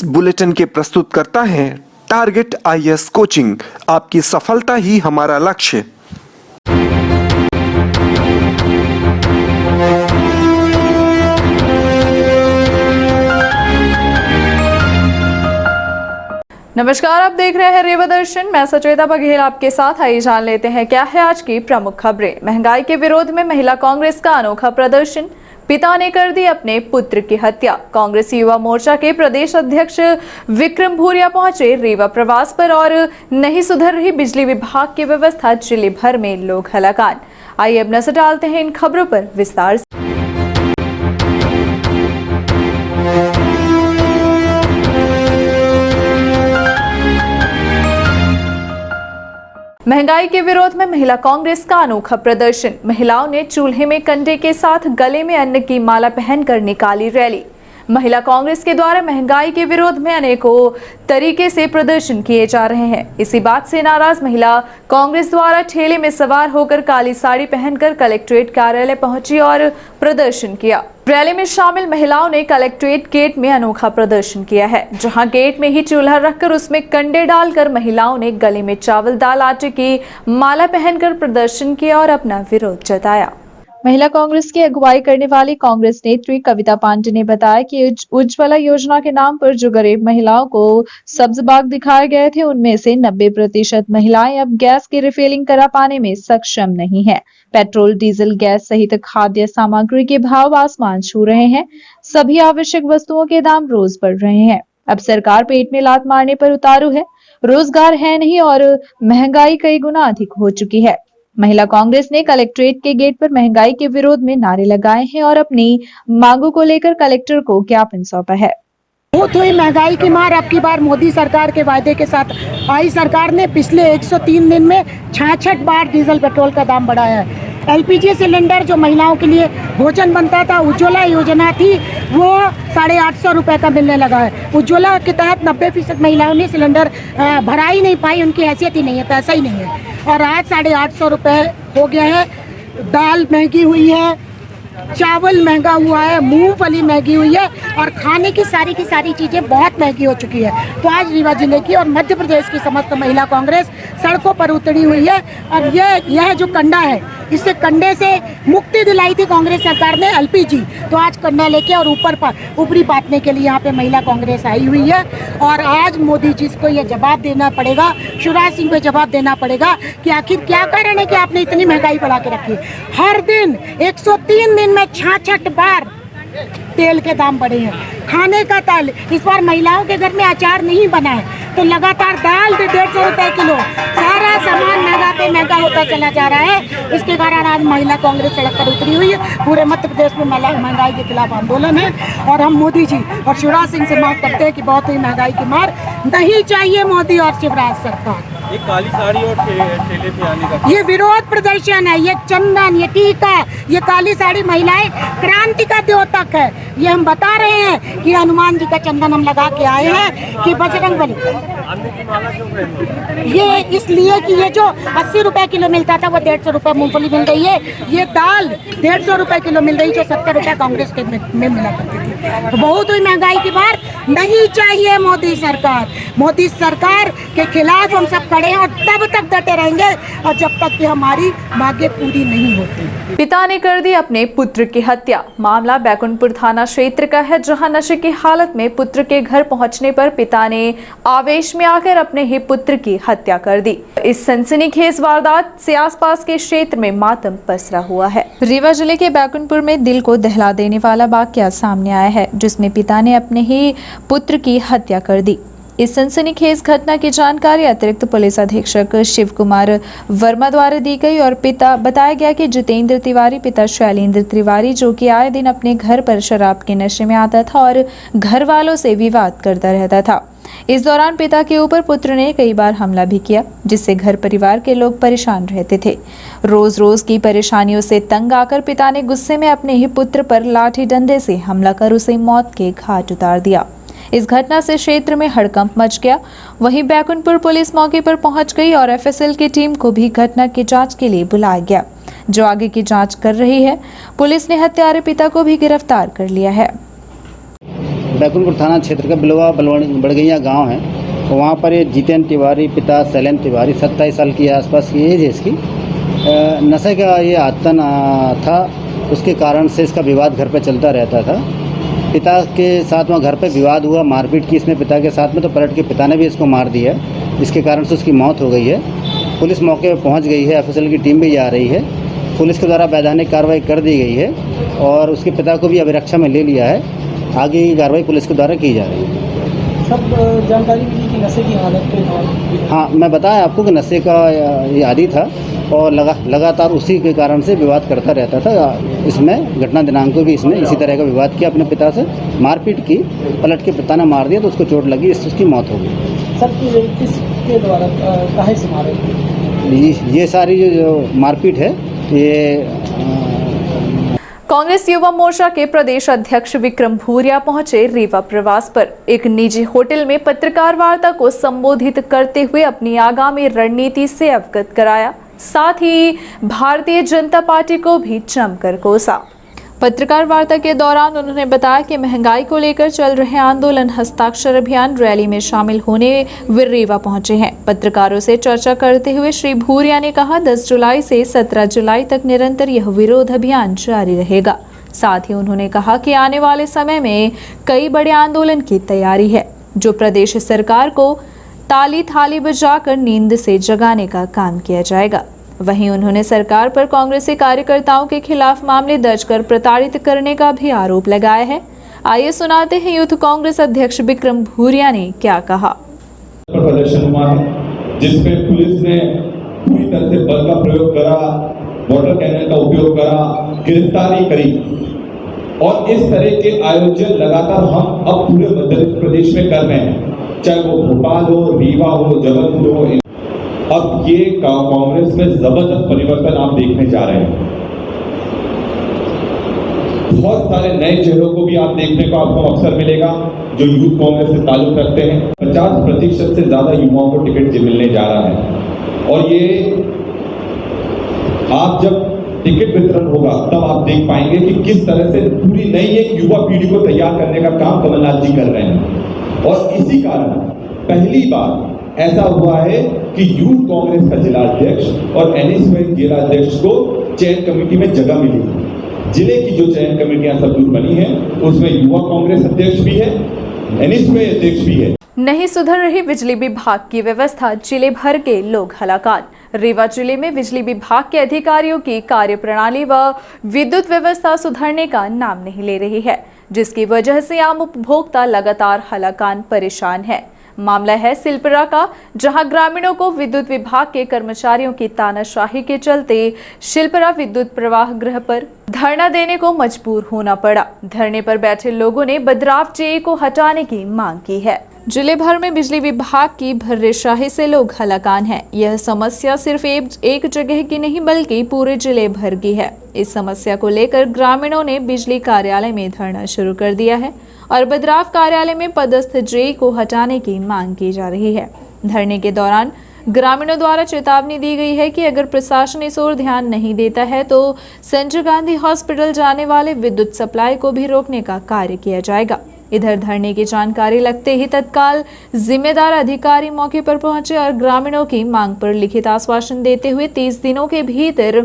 इस बुलेटिन के प्रस्तुत करता है टारगेट आईएएस कोचिंग। आपकी सफलता ही हमारा लक्ष्य। नमस्कार, आप देख रहे हैं रेवा दर्शन। मैं सचेता बघेल आपके साथ। आइए जान लेते हैं क्या है आज की प्रमुख खबरें। महंगाई के विरोध में महिला कांग्रेस का अनोखा प्रदर्शन। पिता ने कर दी अपने पुत्र की हत्या। कांग्रेस युवा मोर्चा के प्रदेश अध्यक्ष विक्रम भूरिया पहुंचे रीवा प्रवास पर और नहीं सुधर रही बिजली विभाग की व्यवस्था, जिले भर में लोग हलाकान। आइए अब नजर डालते हैं इन खबरों पर विस्तार से। महंगाई के विरोध में महिला कांग्रेस का अनोखा प्रदर्शन। महिलाओं ने चूल्हे में कंडे के साथ गले में अन्न की माला पहनकर निकाली रैली। महिला कांग्रेस के द्वारा महंगाई के विरोध में अनेकों तरीके से प्रदर्शन किए जा रहे हैं। इसी बात से नाराज महिला कांग्रेस द्वारा ठेले में सवार होकर काली साड़ी पहनकर कलेक्ट्रेट कार्यालय पहुंची और प्रदर्शन किया। रैली में शामिल महिलाओं ने कलेक्ट्रेट गेट में अनोखा प्रदर्शन किया है, जहां गेट में ही चूल्हा रखकर उसमें कंडे डालकर महिलाओं ने गले में चावल दाल आटे की माला पहनकर प्रदर्शन किया और अपना विरोध जताया। महिला कांग्रेस की अगुवाई करने वाली कांग्रेस नेत्री कविता पांडे ने बताया कि उज्ज्वला योजना के नाम पर जो गरीब महिलाओं को सब्ज बाग दिखाए गए थे, उनमें से 90% महिलाएं अब गैस की रिफिलिंग करा पाने में सक्षम नहीं है। पेट्रोल, डीजल, गैस सहित खाद्य सामग्री के भाव आसमान छू रहे हैं। सभी आवश्यक वस्तुओं के दाम रोज बढ़ रहे हैं। अब सरकार पेट में लात मारने पर उतारू है। रोजगार है नहीं और महंगाई कई गुना अधिक हो चुकी है। महिला कांग्रेस ने कलेक्ट्रेट के गेट पर महंगाई के विरोध में नारे लगाए हैं और अपनी मांगों को लेकर कलेक्टर को ज्ञापन सौंपा है। बहुत हुई महंगाई की मार। अब की बार मोदी सरकार के वायदे के साथ आई सरकार ने पिछले 103 दिन में 66 बार डीजल पेट्रोल का दाम बढ़ाया है। एलपीजी सिलेंडर जो महिलाओं के लिए भोजन बनता था, उज्ज्वला योजना थी, वो 850 रुपये का मिलने लगा है। उज्ज्वला के तहत 90% महिलाओं ने सिलेंडर भरा ही नहीं पाई, उनकी हैसियत ही नहीं है, पैसा ही नहीं है। और आज 850 रुपये हो गया है। दाल महंगी हुई है, चावल महंगा हुआ है, मूंगफली महंगी हुई है और खाने की सारी चीज़ें बहुत महंगी हो चुकी है। तो आज रीवा जिले की और मध्य प्रदेश की समस्त महिला कांग्रेस सड़कों पर उतरी हुई है। और यह जो कंडा है, इससे कंडे से मुक्ति दिलाई थी कांग्रेस सरकार ने, एलपीजी। तो आज कंडा लेके और ऊपरी पातने के लिए यहाँ पे महिला कांग्रेस आई हुई है। और आज मोदी जी को यह जवाब देना पड़ेगा, शिवराज सिंह को जवाब देना पड़ेगा कि आखिर क्या कारण है कि आपने इतनी महंगाई बढ़ा के रखी। हर दिन 103 दिन में 66 बार तेल के दाम बढ़े हैं। खाने का तेल, इस बार महिलाओं के घर में अचार नहीं बना है, तो लगातार दाल 150 रुपए किलो, सारा सामान महंगा पे महंगा होता चला जा रहा है। इसके कारण आज महिला कांग्रेस सड़क पर उतरी हुई है। पूरे मध्य प्रदेश में महंगाई के खिलाफ आंदोलन है और हम मोदी जी और शिवराज सिंह से मांग करते हैं कि बहुत ही महंगाई की मार नहीं चाहिए मोदी और शिवराज सरकार। ये काली साड़ी और ठेले पे आने का ये विरोध प्रदर्शन है, ये चंदन, ये टीका, ये काली साड़ी महिलाएं क्रांति का द्योतक है। ये हम बता रहे हैं कि हनुमान जी का चंदन हम लगा के आए हैं कि बजरंग बली। ये इसलिए कि ये जो 80 रुपए किलो मिलता था, वो 150 रुपए मूंगफली मिल गई है। ये दाल 150 रुपए किलो मिल रही, जो 70 रुपए कांग्रेस के में मिला करती थी। तो बहुत हुई महंगाई की बार नहीं चाहिए मोदी सरकार। मोदी सरकार के खिलाफ हम सब खड़े हैं और तब तक डटे रहेंगे और जब तक कि हमारी मांगे पूरी नहीं होती। पिता ने कर दी अपने पुत्र की हत्या। मामला बैकुंठपुर थाना क्षेत्र का है, जहां नशे की हालत में पुत्र के घर पहुंचने पर पिता ने आवेश में आकर अपने ही पुत्र की हत्या कर दी। इस सनसनीखेज वारदात से आसपास के क्षेत्र में मातम पसरा हुआ है। रीवा जिले के बैकुंठपुर में दिल को दहला देने वाला वाकया सामने आया है, जिसमें पिता ने अपने ही पुत्र की हत्या कर दी। इस सनसनीखेज घटना की जानकारी अतिरिक्त पुलिस अधीक्षक शिव कुमार वर्मा द्वारा दी गई और बताया गया कि जितेंद्र तिवारी पिता शैलेंद्र तिवारी, जो कि आए दिन अपने घर पर शराब के नशे में आता था और घर वालों से विवाद करता रहता था। इस दौरान पिता के ऊपर पुत्र ने कई बार हमला भी किया, जिससे घर परिवार के लोग परेशान रहते थे। रोज की परेशानियों से तंग आकर पिता ने गुस्से में अपने ही पुत्र पर लाठी डंडे से हमला कर उसे मौत के घाट उतार दिया। इस घटना से क्षेत्र में हड़कंप मच गया। वहीं बैकुंठपुर पुलिस मौके पर पहुंच गई और एफएसएल की टीम को भी घटना की जांच के लिए बुलाया गया, जो आगे की जांच कर रही है। पुलिस ने हत्यारे पिता को भी गिरफ्तार कर लिया है। बैकुंठपुर थाना क्षेत्र का बिलवा बड़गैया गांव है। वहाँ पर ये जितेंद्र तिवारी पिता शैलेंद्र तिवारी 27 साल की आसपास की एज है इसकी। नशे का ये आदतन था, उसके कारण से इसका विवाद घर पे चलता रहता था। पिता के साथ वहाँ घर पे विवाद हुआ, मारपीट की इसने पिता के साथ में, तो पलट के पिता ने भी इसको मार दिया, इसके कारण से उसकी मौत हो गई है। पुलिस मौके पर पहुँच गई है, एफएसएल की टीम भी आ रही है। पुलिस के द्वारा वैधानिक कार्रवाई कर दी गई है और उसके पिता को भी अभिरक्षा में ले लिया है। आगे की कार्रवाई पुलिस के द्वारा की जा रही है। सब जानकारी मिली कि नशे की हालत पे? हाँ, मैं बताया आपको कि नशे का ये आदी था और लगातार उसी के कारण से विवाद करता रहता था। इसमें घटना दिनांक को भी इसने इसी तरह का विवाद किया, अपने पिता से मारपीट की, पलट के पिता ने मार दिया तो उसको चोट लगी, इससे उसकी मौत हो गई। सर किसके द्वारा काहे से मारे? ये सारी जो मारपीट है ये कांग्रेस युवा मोर्चा के प्रदेश अध्यक्ष विक्रम भूरिया पहुंचे रीवा प्रवास पर। एक निजी होटल में पत्रकार वार्ता को संबोधित करते हुए अपनी आगामी रणनीति से अवगत कराया, साथ ही भारतीय जनता पार्टी को भी जमकर कोसा। पत्रकार वार्ता के दौरान उन्होंने बताया कि महंगाई को लेकर चल रहे आंदोलन हस्ताक्षर अभियान रैली में शामिल होने वे रीवा पहुंचे हैं। पत्रकारों से चर्चा करते हुए श्री भूरिया ने कहा 10 जुलाई से 17 जुलाई तक निरंतर यह विरोध अभियान जारी रहेगा। साथ ही उन्होंने कहा कि आने वाले समय में कई बड़े आंदोलन की तैयारी है, जो प्रदेश सरकार को ताली थाली बजाकर नींद से जगाने का काम किया जाएगा। वहीं उन्होंने सरकार पर कांग्रेसी कार्यकर्ताओं के खिलाफ मामले दर्ज कर प्रताड़ित करने का भी आरोप लगाया है। आइए सुनाते हैं यूथ कांग्रेस अध्यक्ष विक्रम भूरिया ने क्या कहा। प्रदर्शन हुआ है जिसमें पुलिस ने पूरी तरह से बल का प्रयोग करा, वाटर कैनन का उपयोग करा, गिरफ्तारी करी और इस तरह के आयोजन लगातार हम अब पूरे मध्य प्रदेश में कर रहे हैं, चाहे वो भोपाल हो, रीवा हो, जबलपुर हो। अब ये कांग्रेस में जबरदस्त परिवर्तन आप देखने जा रहे हैं। बहुत सारे नए चेहरों को भी आप देखने को आपको अवसर मिलेगा जो यूथ कांग्रेस से ताल्लुक रखते हैं। 50% से ज्यादा युवाओं को टिकट मिलने जा रहा है और ये आप जब टिकट वितरण होगा तब आप देख पाएंगे कि किस तरह से पूरी नई एक युवा पीढ़ी को तैयार करने का काम कमलनाथ जी कर रहे हैं। और इसी कारण पहली बार ऐसा हुआ है कि यूथ कांग्रेस का जिलाध्यक्ष और एनएसयूआई जिलाध्यक्ष को चयन कमेटी में जगह मिली। जिले की जो चयन कमेटियां सब दूर बनी है उसमें युवा कांग्रेस अध्यक्ष भी है, एनएसयूआई अध्यक्ष भी है। नहीं सुधर रही बिजली विभाग की व्यवस्था, जिले भर के लोग हलाकान। रीवा जिले में बिजली विभाग के अधिकारियों की कार्यप्रणाली व विद्युत व्यवस्था सुधरने का नाम नहीं ले रही है, जिसकी वजह से आम उपभोक्ता लगातार हलाकान परेशान है। मामला है सिलपरा का, जहां ग्रामीणों को विद्युत विभाग के कर्मचारियों की तानाशाही के चलते शिल्परा विद्युत प्रवाह गृह पर धरना देने को मजबूर होना पड़ा। धरने पर बैठे लोगों ने बदराव जेई को हटाने की मांग की है। जिले भर में बिजली विभाग की भर्रेशाही से लोग हलाकान हैं। यह समस्या सिर्फ एक जगह की नहीं बल्कि पूरे जिले भर की है। इस समस्या को लेकर ग्रामीणों ने बिजली कार्यालय में धरना शुरू कर दिया है और बदराव कार्यालय में पदस्थ जेई को हटाने की मांग की जा रही है। धरने के दौरान ग्रामीणों द्वारा चेतावनी दी गई है कि अगर प्रशासन इस ओर ध्यान नहीं देता है तो संजय गांधी हॉस्पिटल जाने वाले विद्युत सप्लाई को भी रोकने का कार्य किया जाएगा। इधर धरने की जानकारी लगते ही तत्काल जिम्मेदार अधिकारी मौके पर पहुंचे और ग्रामीणों की मांग पर लिखित आश्वासन देते हुए 30 दिनों के भीतर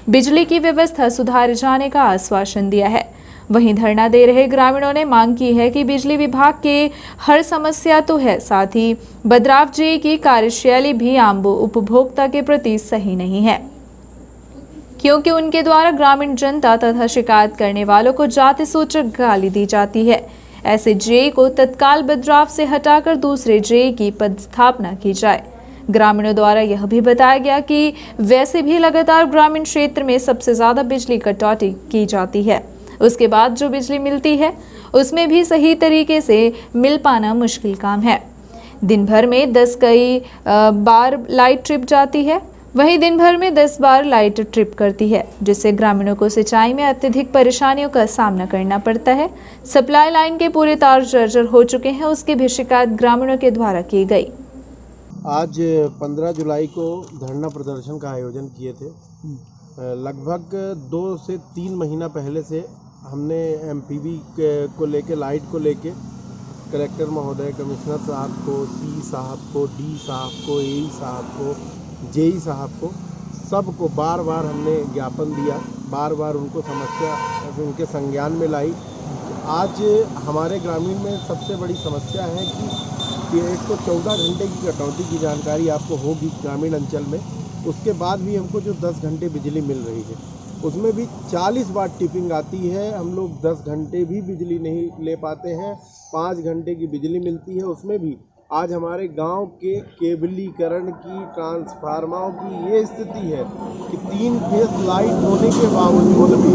बिजली की व्यवस्था सुधारे जाने का आश्वासन दिया है। वहीं धरना दे रहे ग्रामीणों ने मांग की है कि बिजली विभाग के हर समस्या तो है, साथ ही बदराव जी की कार्यशैली भी आम उपभोक्ता के प्रति सही नहीं है, क्योंकि उनके द्वारा ग्रामीण जनता तथा शिकायत करने वालों को जाति सूचक गाली दी जाती है। ऐसे जेई को तत्काल बदराव से हटाकर दूसरे जेई की पदस्थापना की जाए। ग्रामीणों द्वारा यह भी बताया गया कि वैसे भी लगातार ग्रामीण क्षेत्र में सबसे ज्यादा बिजली कटौती की जाती है। उसके बाद जो बिजली मिलती है उसमें भी सही तरीके से मिल पाना मुश्किल काम है। दिन भर में 10 कई बार लाइट ट्रिप जाती है, वहीं दिन भर में 10 बार लाइट ट्रिप करती है, जिससे ग्रामीणों को सिंचाई में अत्यधिक परेशानियों का सामना करना पड़ता है। सप्लाई लाइन के पूरे तार जर्जर हो चुके हैं, उसकी भी शिकायत ग्रामीणों के द्वारा की गई। आज 15 जुलाई को धरना प्रदर्शन का आयोजन किए थे। लगभग 2 से 3 महीना पहले से हमने एमपीवी को लेके, लाइट को लेके कलेक्टर महोदय, कमिश्नर साहब को, सी साहब को, डी साहब को, ए साहब को, जेई साहब को, सबको बार बार हमने ज्ञापन दिया, बार बार उनको समस्या उनके संज्ञान में लाई। आज हमारे ग्रामीण में सबसे बड़ी समस्या है कि एक तो 14 घंटे की कटौती की जानकारी आपको होगी ग्रामीण अंचल में, उसके बाद भी हमको जो 10 घंटे बिजली मिल रही है उसमें भी 40 वाट टिपिंग आती है। हम लोग 10 घंटे भी बिजली नहीं ले पाते हैं, 5 घंटे की बिजली मिलती है, उसमें भी आज हमारे गांव के केबलीकरण की, ट्रांसफार्मरों की ये स्थिति है कि 3 फेज लाइट होने के बावजूद भी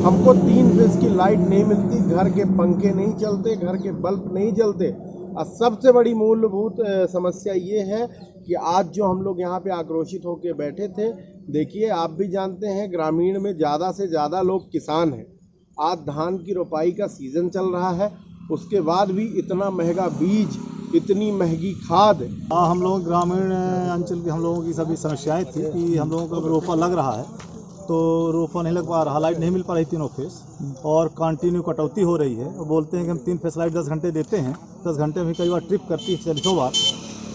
हमको 3 फेज की लाइट नहीं मिलती, घर के पंखे नहीं चलते, घर के बल्ब नहीं जलते। और सबसे बड़ी मूलभूत समस्या ये है कि आज जो हम लोग यहाँ पे आक्रोशित होकर बैठे थे, देखिए आप भी जानते हैं ग्रामीण में ज़्यादा से ज़्यादा लोग किसान हैं। आज धान की रोपाई का सीज़न चल रहा है, उसके बाद भी इतना महंगा बीज, इतनी महंगी खाद। हम लोग ग्रामीण अंचल की हम लोगों की सभी समस्याएं थी कि हम लोगों का रोपा लग रहा है तो रोपा नहीं लग पा रहा, लाइट नहीं मिल पा रही 3 फेस, और कंटिन्यू कटौती हो रही है। और बोलते हैं कि हम 3 फेस लाइट 10 घंटे देते हैं, 10 घंटे में कई बार ट्रिप करती है 40 बार।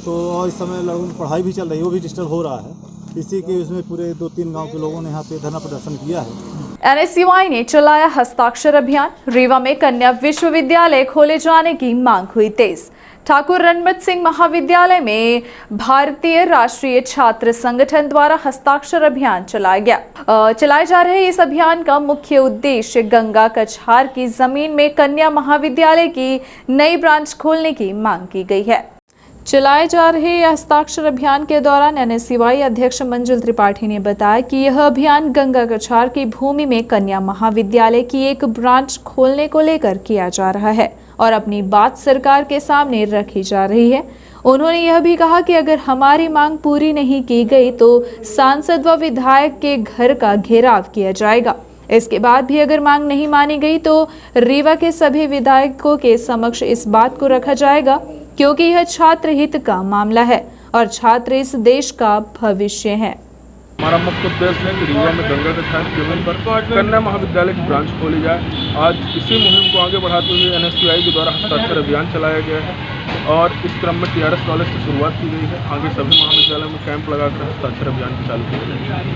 तो और इस समय लोगों की पढ़ाई भी चल रही है, वो भी डिस्टर्ब हो रहा है। इसी के उसमें पूरे 2-3 गांव के लोगों ने यहाँ पे धरना प्रदर्शन किया है। NSCY ने चलाया हस्ताक्षर अभियान। रीवा में कन्या विश्वविद्यालय खोले जाने की मांग हुई तेज। ठाकुर रणमत सिंह महाविद्यालय में भारतीय राष्ट्रीय छात्र संगठन द्वारा हस्ताक्षर अभियान चलाया गया। चलाए जा रहे इस अभियान का मुख्य उद्देश्य गंगा कछार की जमीन में कन्या महाविद्यालय की नई ब्रांच खोलने की मांग की गई है। चलाए जा रहे हस्ताक्षर अभियान के दौरान NSCY अध्यक्ष मंजुल त्रिपाठी ने बताया कि यह अभियान गंगा कछार की भूमि में कन्या महाविद्यालय की एक ब्रांच खोलने को लेकर किया जा रहा है और अपनी बात सरकार के सामने रखी जा रही है। उन्होंने यह भी कहा कि अगर हमारी मांग पूरी नहीं की गई तो सांसद व विधायक के घर का घेराव किया जाएगा। इसके बाद भी अगर मांग नहीं मानी गई तो रीवा के सभी विधायकों के समक्ष इस बात को रखा जाएगा, क्योंकि यह छात्र हित का मामला है और छात्र इस देश का भविष्य है। हमारा मुख्य उद्देश्य है कि रीवा में गंगा कछार की जमीन पर कन्या महाविद्यालय की ब्रांच खोली जाए। आज इसी मुहिम को आगे बढ़ाते हुए NSCY के द्वारा हस्ताक्षर अभियान चलाया गया है और इस क्रम में TRS कॉलेज से शुरुआत की गई है। आगे सभी महाविद्यालयों में कैंप लगाकर हस्ताक्षर अभियान चालू किया जाएगा।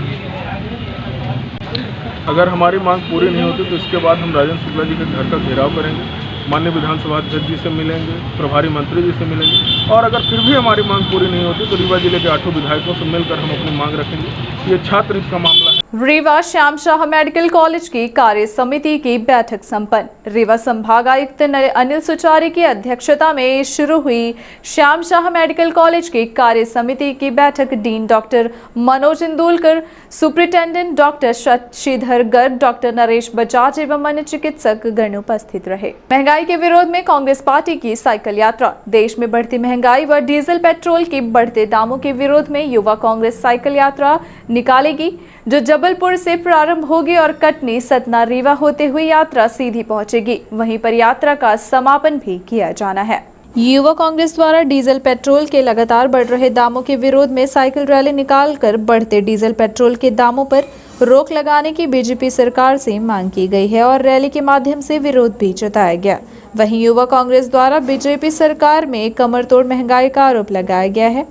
अगर हमारी मांग पूरी नहीं होती तो इसके बाद हम राजेंद्र शुक्ला जी के घर का घेराव करेंगे, माननीय विधानसभा अध्यक्ष जी से मिलेंगे, प्रभारी मंत्री जी से मिलेंगे, और अगर फिर भी हमारी मांग पूरी नहीं होती तो रीवा जिले के 8 विधायकों से मिलकर हम अपनी मांग रखेंगे। ये छात्र हित का मामला है। रीवा श्याम शाह मेडिकल कॉलेज की कार्य समिति की बैठक संपन्न। रीवा संभाग आयुक्त अनिल सुचारी की अध्यक्षता में शुरू हुई श्याम शाह मेडिकल कॉलेज की कार्य समिति की बैठक dean doctor Manoj Indulkar, superintendent doctor Shashidhar Garg, doctor Naresh Bajaj एवं अन्य चिकित्सक गण उपस्थित रहे। महंगाई के विरोध में कांग्रेस पार्टी की साइकिल यात्रा। देश में बढ़ती महंगाई व डीजल पेट्रोल के बढ़ते दामों के विरोध में युवा कांग्रेस साइकिल यात्रा निकालेगी, जो जबलपुर से प्रारंभ होगी और कटनी, सतना, रीवा होते हुए यात्रा सीधी पहुंचेगी। वहीं पर यात्रा का समापन भी किया जाना है। युवा कांग्रेस द्वारा डीजल पेट्रोल के लगातार बढ़ रहे दामों के विरोध में साइकिल रैली निकालकर बढ़ते डीजल पेट्रोल के दामों पर रोक लगाने की बीजेपी सरकार से मांग की गई है और रैली के माध्यम से विरोध भी जताया गया। वहीं युवा कांग्रेस द्वारा बीजेपी सरकार में कमरतोड़ महंगाई का आरोप लगाया गया है।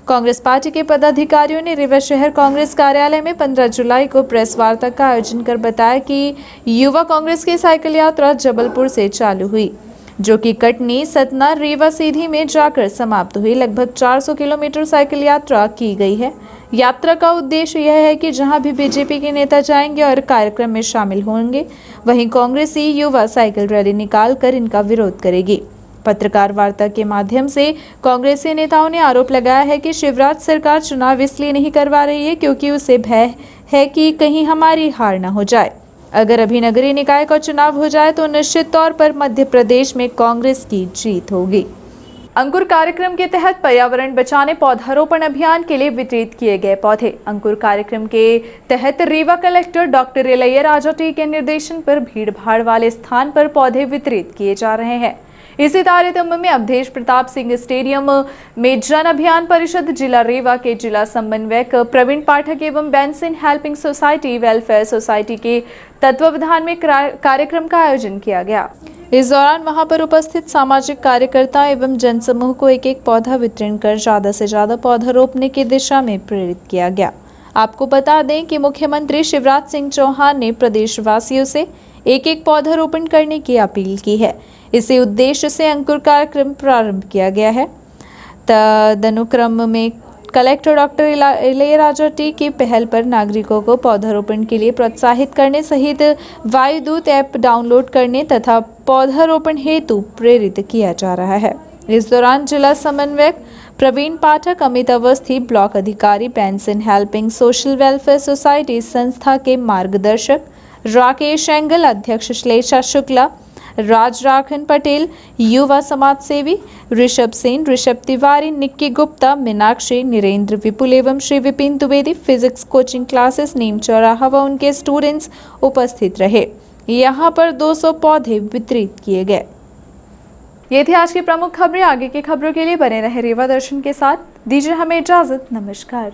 कांग्रेस पार्टी के पदाधिकारियों ने रीवा शहर कांग्रेस कार्यालय में 15 जुलाई को प्रेस वार्ता का आयोजन कर बताया कि युवा कांग्रेस की साइकिल यात्रा जबलपुर से चालू हुई, जो कि कटनी, सतना, रीवा, सीधी में जाकर समाप्त हुई। लगभग 400 किलोमीटर साइकिल यात्रा की गई है। यात्रा का उद्देश्य यह है कि जहां भी बीजेपी के नेता जाएंगे और कार्यक्रम में शामिल होंगे, वहीं कांग्रेसी युवा साइकिल रैली निकालकर इनका विरोध करेगी। पत्रकार वार्ता के माध्यम से कांग्रेसी नेताओं ने आरोप लगाया है कि शिवराज सरकार चुनाव इसलिए नहीं करवा रही है क्योंकि उसे भय है कि कहीं हमारी हार न हो जाए। अगर अभी नगरीय निकाय का चुनाव हो जाए तो निश्चित तौर पर मध्य प्रदेश में कांग्रेस की जीत होगी। अंकुर कार्यक्रम के तहत पर्यावरण बचाने पौधारोपण अभियान के लिए वितरित किए गए पौधे। अंकुर कार्यक्रम के तहत Rewa collector doctor Ilaiya Raja T के निर्देशन पर भीड़ भाड़ वाले स्थान पर पौधे वितरित किए जा रहे हैं। इसी तारतम्य में अवधेश प्रताप सिंह स्टेडियम में जन अभियान परिषद जिला रेवा के जिला समन्वयक प्रवीण पाठक एवं Benson helping society welfare society के तत्वावधान में कार्यक्रम का आयोजन किया गया। इस दौरान वहां पर उपस्थित सामाजिक कार्यकर्ता एवं जनसमूह को एक एक पौधा वितरण कर ज्यादा से ज्यादा पौधा रोपने की दिशा में प्रेरित किया गया। आपको बता दें कि मुख्यमंत्री शिवराज सिंह चौहान ने प्रदेशवासियों से एक एक पौधा रोपण करने की अपील की है। इसी उद्देश्य से अंकुर कार्यक्रम प्रारंभ किया गया है। तदनुक्रम में कलेक्टर डॉक्टर इलैयाराजा टी की पहल पर नागरिकों को पौधारोपण के लिए प्रोत्साहित करने सहित वायुदूत ऐप डाउनलोड करने तथा पौधारोपण हेतु प्रेरित किया जा रहा है। इस दौरान जिला समन्वयक प्रवीण पाठक, अमित अवस्थी, ब्लॉक अधिकारी Benson helping social welfare society संस्था के मार्गदर्शक राकेश एंगल, अध्यक्ष श्लेषा शुक्ला, राज राखन पटेल, युवा समाज सेवी ऋषभ सेन, ऋषभ तिवारी, निक्की गुप्ता, मीनाक्षी, नरेंद्र विपुल एवं Shri Vipin Dwivedi physics coaching classes Neem Chauraha व उनके स्टूडेंट्स उपस्थित रहे। यहाँ पर 200 पौधे वितरित किए गए। ये थी आज की प्रमुख खबरें। आगे की खबरों के लिए बने रहे रेवा दर्शन के साथ। दीजिए हमें इजाजत। नमस्कार।